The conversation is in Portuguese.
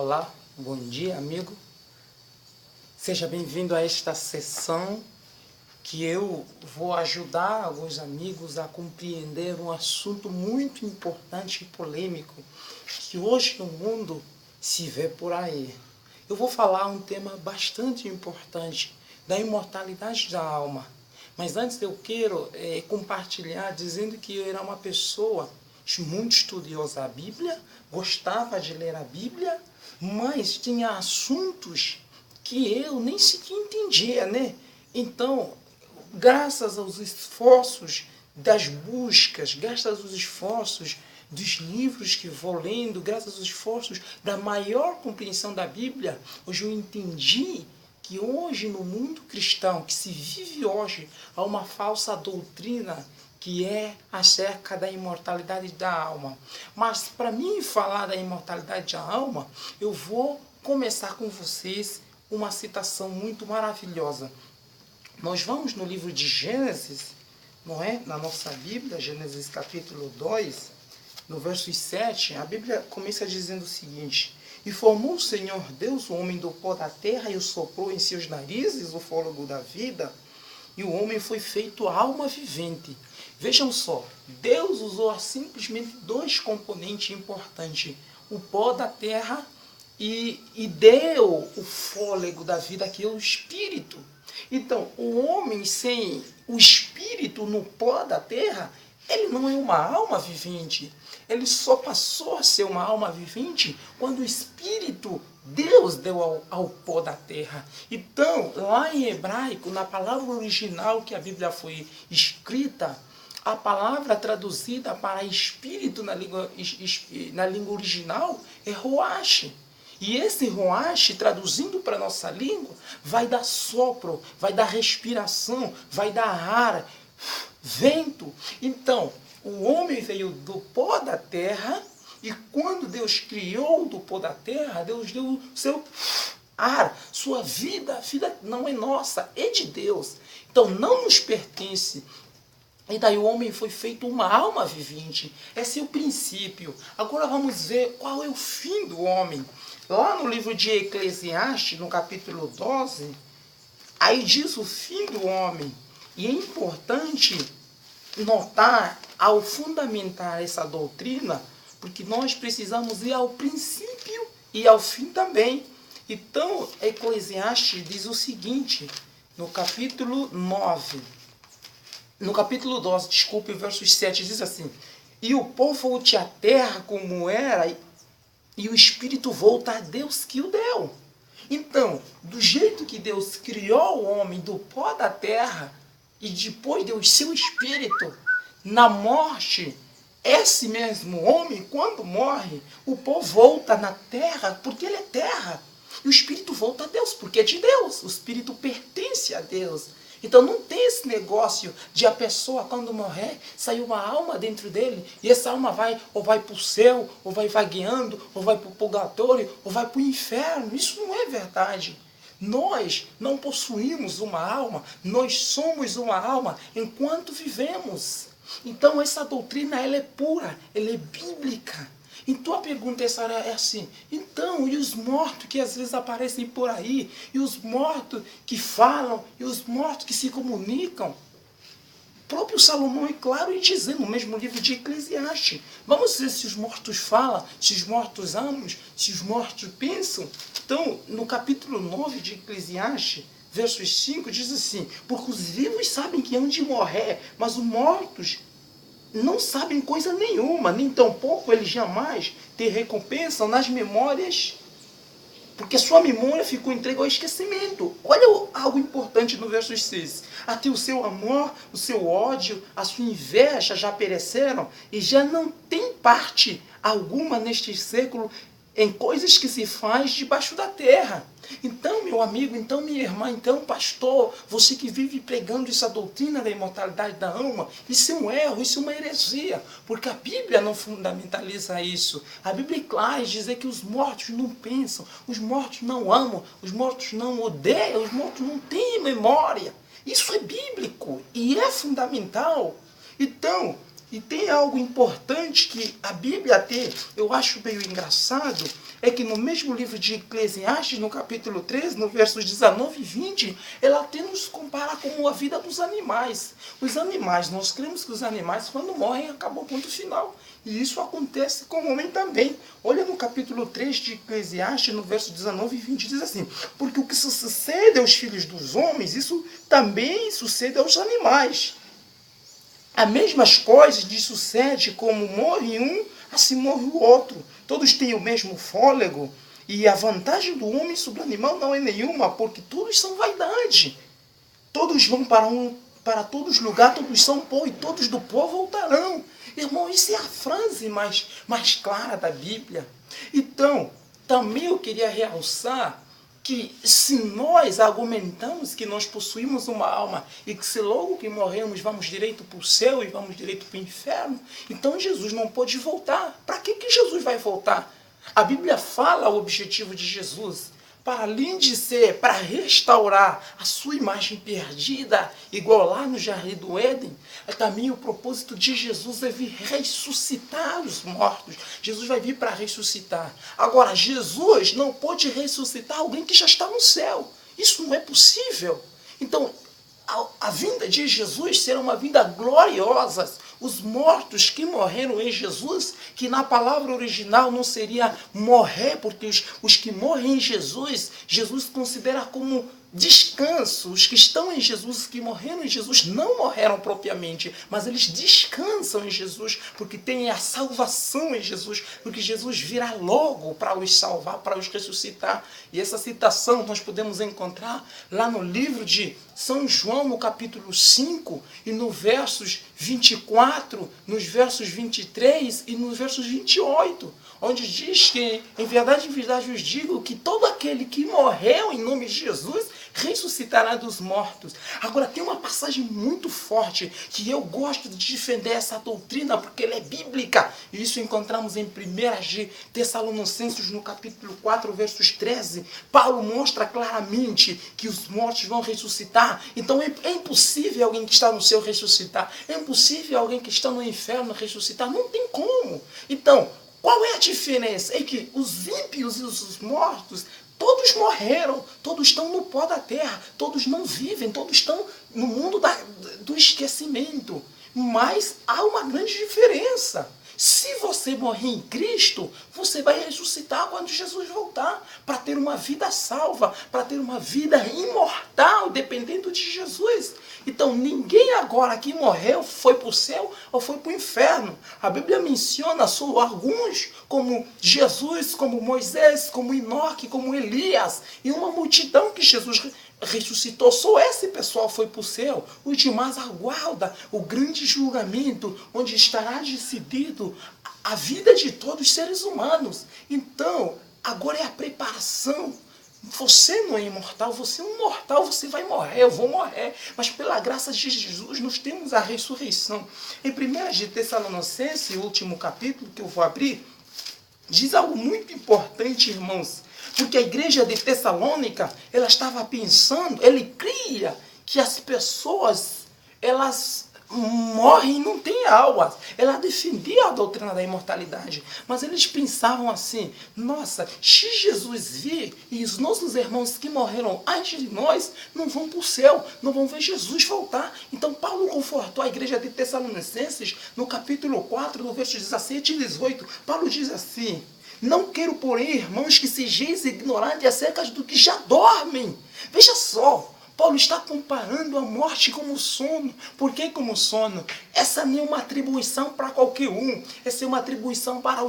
Olá, bom dia, amigo. Seja bem-vindo a esta sessão que eu vou ajudar alguns amigos a compreender um assunto muito importante e polêmico que hoje no mundo se vê por aí. Eu vou falar um tema bastante importante da imortalidade da alma. Mas antes eu quero compartilhar dizendo que eu era uma pessoa muito estudiosa da Bíblia, gostava de ler a Bíblia, mas tinha assuntos que eu nem sequer entendia, né? Então, graças aos esforços das buscas, graças aos esforços dos livros que vou lendo, graças aos esforços da maior compreensão da Bíblia, hoje eu entendi que hoje no mundo cristão, que se vive hoje, há uma falsa doutrina que é acerca da imortalidade da alma. Mas para mim falar da imortalidade da alma, eu vou começar com vocês uma citação muito maravilhosa. Nós vamos no livro de Gênesis, não é? Na nossa Bíblia, Gênesis capítulo 2, no verso 7, a Bíblia começa dizendo o seguinte: E formou o Senhor Deus o homem do pó da terra e o soprou em seus narizes o fôlego da vida, e o homem foi feito alma vivente. Vejam só, Deus usou simplesmente dois componentes importantes, o pó da terra e deu o fôlego da vida, que é o espírito. Então, o homem sem o espírito no pó da terra, ele não é uma alma vivente. Ele só passou a ser uma alma vivente quando o Espírito Deus deu ao pó da terra. Então, lá em hebraico, na palavra original que a Bíblia foi escrita, a palavra traduzida para espírito na língua original é roash. E esse roash, traduzindo para a nossa língua, vai dar sopro, vai dar respiração, vai dar ar, vento. Então, o homem veio do pó da terra, e quando Deus criou do pó da terra, Deus deu o seu ar, sua vida. A vida não é nossa, é de Deus. Então não nos pertence. E daí o homem foi feito uma alma vivente. Esse é o princípio. Agora vamos ver qual é o fim do homem. Lá no livro de Eclesiastes, no capítulo 12, aí diz o fim do homem. E é importante notar, ao fundamentar essa doutrina, porque nós precisamos ir ao princípio e ao fim também. Então, Eclesiastes diz o seguinte, no capítulo 9, no capítulo 12, desculpe, versos 7, diz assim: E o pó volte à terra como era, e o espírito volta a Deus que o deu. Então, do jeito que Deus criou o homem do pó da terra, e depois deu o seu espírito, na morte, esse mesmo homem, quando morre, o pó volta na terra, porque ele é terra. E o espírito volta a Deus, porque é de Deus. O espírito pertence a Deus. Então não tem esse negócio de a pessoa, quando morrer, sair uma alma dentro dele, e essa alma vai para o céu, ou vai vagueando, ou vai para o purgatório, ou vai para o inferno. Isso não é verdade. Nós não possuímos uma alma, nós somos uma alma enquanto vivemos. Então essa doutrina, ela é pura, ela é bíblica. Então a pergunta é assim: então, e os mortos que às vezes aparecem por aí, e os mortos que falam, e os mortos que se comunicam? O próprio Salomão é claro em dizer, no mesmo livro de Eclesiastes, vamos ver se os mortos falam, se os mortos amam, se os mortos pensam. Então, no capítulo 9 de Eclesiastes, versos 5, diz assim: porque os vivos sabem que hão de morrer, mas os mortos não sabem coisa nenhuma, nem tampouco eles jamais ter recompensa nas memórias, porque sua memória ficou entregue ao esquecimento. Olha algo importante no verso 6. Até o seu amor, o seu ódio, a sua inveja já pereceram, e já não tem parte alguma neste século em coisas que se faz debaixo da terra. Então, meu amigo, então, minha irmã, então, pastor, você que vive pregando essa doutrina da imortalidade da alma, isso é um erro, isso é uma heresia, porque a Bíblia não fundamentaliza isso. A Bíblia é clara em dizer que os mortos não pensam, os mortos não amam, os mortos não odeiam, os mortos não têm memória. Isso é bíblico e é fundamental. Então, E tem algo importante que a Bíblia até, eu acho meio engraçado, é que no mesmo livro de Eclesiastes, no capítulo 13, no versos 19 e 20, ela até nos compara com a vida dos animais. Os animais, nós cremos que os animais, quando morrem, acabou o ponto final. E isso acontece com o homem também. Olha no capítulo 3 de Eclesiastes, no verso 19 e 20, diz assim: porque o que sucede aos filhos dos homens, isso também sucede aos animais. As mesmas coisas lhe sucede, como morre um, assim morre o outro. Todos têm o mesmo fôlego, e a vantagem do homem sobre o animal não é nenhuma, porque todos são vaidade. Todos vão para todos os lugares, todos são pó, e todos do pó voltarão. Irmão, isso é a frase mais clara da Bíblia. Então, também eu queria realçar que se nós argumentamos que nós possuímos uma alma e que se logo que morremos vamos direito para o céu e vamos direito para o inferno, então Jesus não pode voltar. Para que Jesus vai voltar? A Bíblia fala o objetivo de Jesus. Para além de ser, para restaurar a sua imagem perdida, igual lá no Jardim do Éden, também o propósito de Jesus é vir ressuscitar os mortos. Jesus vai vir para ressuscitar. Agora, Jesus não pode ressuscitar alguém que já está no céu. Isso não é possível. Então, a vinda de Jesus será uma vinda gloriosa. Os mortos que morreram em Jesus, que na palavra original não seria morrer, porque os que morrem em Jesus, Jesus considera como descanso. Os que estão em Jesus, os que morreram em Jesus, não morreram propriamente, mas eles descansam em Jesus, porque têm a salvação em Jesus, porque Jesus virá logo para os salvar, para os ressuscitar. E essa citação nós podemos encontrar lá no livro de São João, no capítulo 5, e no versos 24, nos versos 23 e nos versos 28, onde diz que, em verdade vos digo, que todo aquele que morreu em nome de Jesus ressuscitará dos mortos. Agora, tem uma passagem muito forte que eu gosto de defender essa doutrina porque ela é bíblica. E isso encontramos em 1 de Tessalonicenses, no capítulo 4, versos 13. Paulo mostra claramente que os mortos vão ressuscitar. Então é impossível alguém que está no céu ressuscitar. É impossível alguém que está no inferno ressuscitar. Não tem como. Então, qual é a diferença? É que os ímpios e os mortos, todos morreram, todos estão no pó da terra, todos não vivem, todos estão no mundo do esquecimento. Mas há uma grande diferença. Se você morrer em Cristo, você vai ressuscitar quando Jesus voltar, para ter uma vida salva, para ter uma vida imortal, dependendo de Jesus. Então, ninguém agora que morreu foi para o céu ou foi para o inferno. A Bíblia menciona só alguns, como Jesus, como Moisés, como Enoque, como Elias, e uma multidão que Jesus ressuscitou. Só esse pessoal foi para o céu. Os demais aguarda o grande julgamento, onde estará decidido a vida de todos os seres humanos. Então, agora é a preparação. Você não é imortal, você é um mortal, você vai morrer, eu vou morrer. Mas pela graça de Jesus, nós temos a ressurreição. Em 1 de Tessalonicenses, o último capítulo que eu vou abrir, diz algo muito importante, irmãos. Porque a igreja de Tessalônica, ela estava pensando, ele cria que as pessoas, elas morrem e não têm alma. Ela defendia a doutrina da imortalidade. Mas eles pensavam assim: nossa, se Jesus vir e os nossos irmãos que morreram antes de nós não vão para o céu, não vão ver Jesus voltar. Então Paulo confortou a igreja de Tessalonicenses no capítulo 4, no verso 17 e 18. Paulo diz assim: não quero, porém, irmãos, que sejais ignorantes acerca do que já dormem. Veja só, Paulo está comparando a morte como sono. Por que como sono? Essa não é uma atribuição para qualquer um. Essa é uma atribuição para os